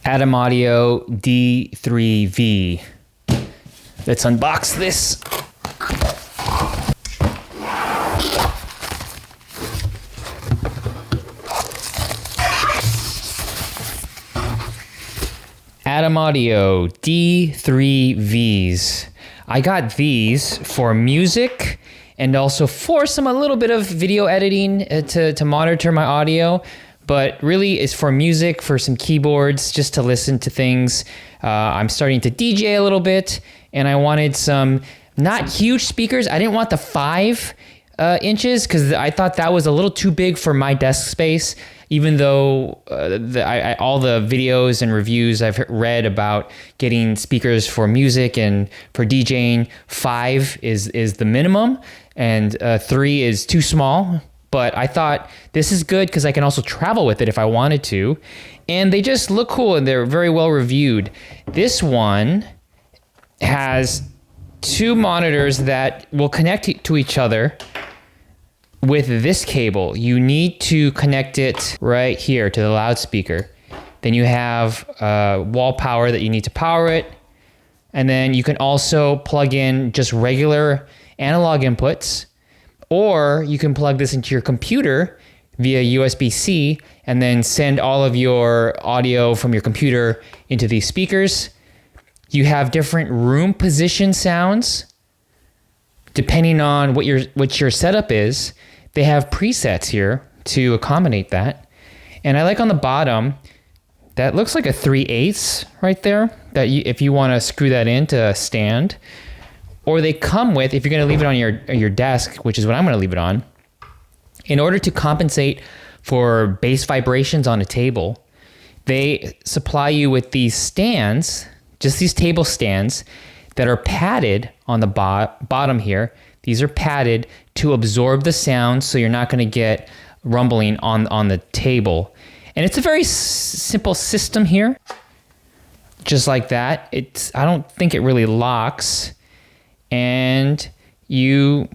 Atom Audio D3V. Let's unbox this. Atom Audio D3Vs. I got these for music and also for a little bit of video editing to monitor my audio, but really it's for music, for some keyboards, just to listen to things. I'm starting to DJ a little bit, and I wanted some not huge speakers. I didn't want the 5 inches because I thought that was a little too big for my desk space, even though all the videos and reviews I've read about getting speakers for music and for DJing, 5 is the minimum, and 3 is too small. But I thought this is good because I can also travel with it if I wanted to. And they just look cool and they're very well reviewed. This one has 2 monitors that will connect to each other with this cable. You need to connect it right here to the loudspeaker. Then you have wall power that you need to power it. And then you can also plug in just regular analog inputs, or you can plug this into your computer via USB-C and then send all of your audio from your computer into these speakers. You have different room position sounds depending on what your setup is. They have presets here to accommodate that. And I like on the bottom, that looks like a 3/8 right there, that if you want to screw that into a stand. Or they come with, if you're going to leave it on your desk, which is what I'm going to leave it on, in order to compensate for bass vibrations on a table, they supply you with these stands, just these table stands that are padded on the bottom here. These are padded to absorb the sound so you're not going to get rumbling on the table. And it's a very simple system here, just like that. I don't think it really locks. And you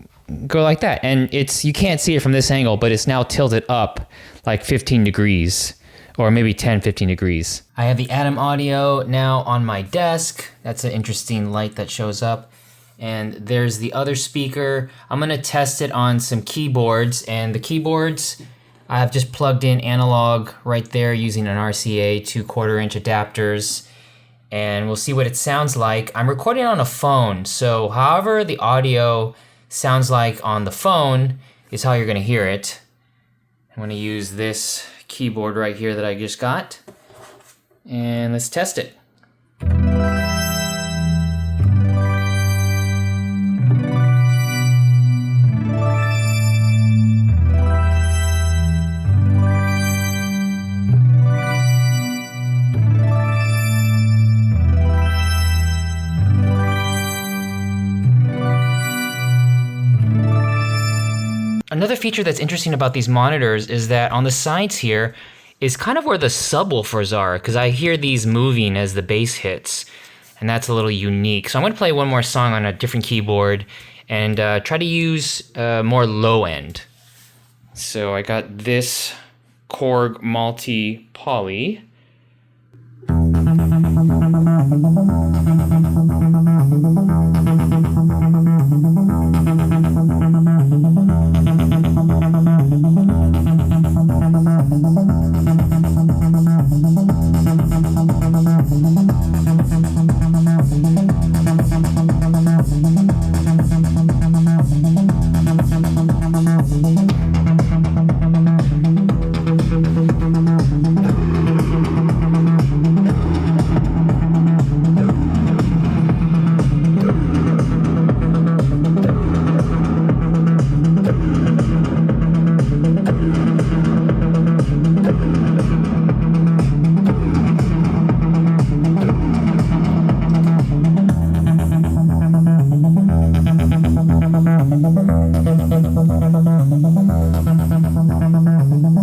go like that, and you can't see it from this angle, but it's now tilted up like 15 degrees, or maybe 10, 15 degrees. I have the Atom Audio now on my desk. That's an interesting light that shows up. And there's the other speaker. I'm gonna test it on some keyboards, and the keyboards, I have just plugged in analog right there using an RCA 2/4 inch adapters. And we'll see what it sounds like. I'm recording on a phone, so however the audio sounds like on the phone is how you're gonna hear it. I'm gonna use this keyboard right here that I just got, and let's test it. Another feature that's interesting about these monitors is that on the sides here is kind of where the subwoofers are, because I hear these moving as the bass hits, and that's a little unique. So I'm gonna play one more song on a different keyboard and try to use more low end. So I got this Korg Multi Poly.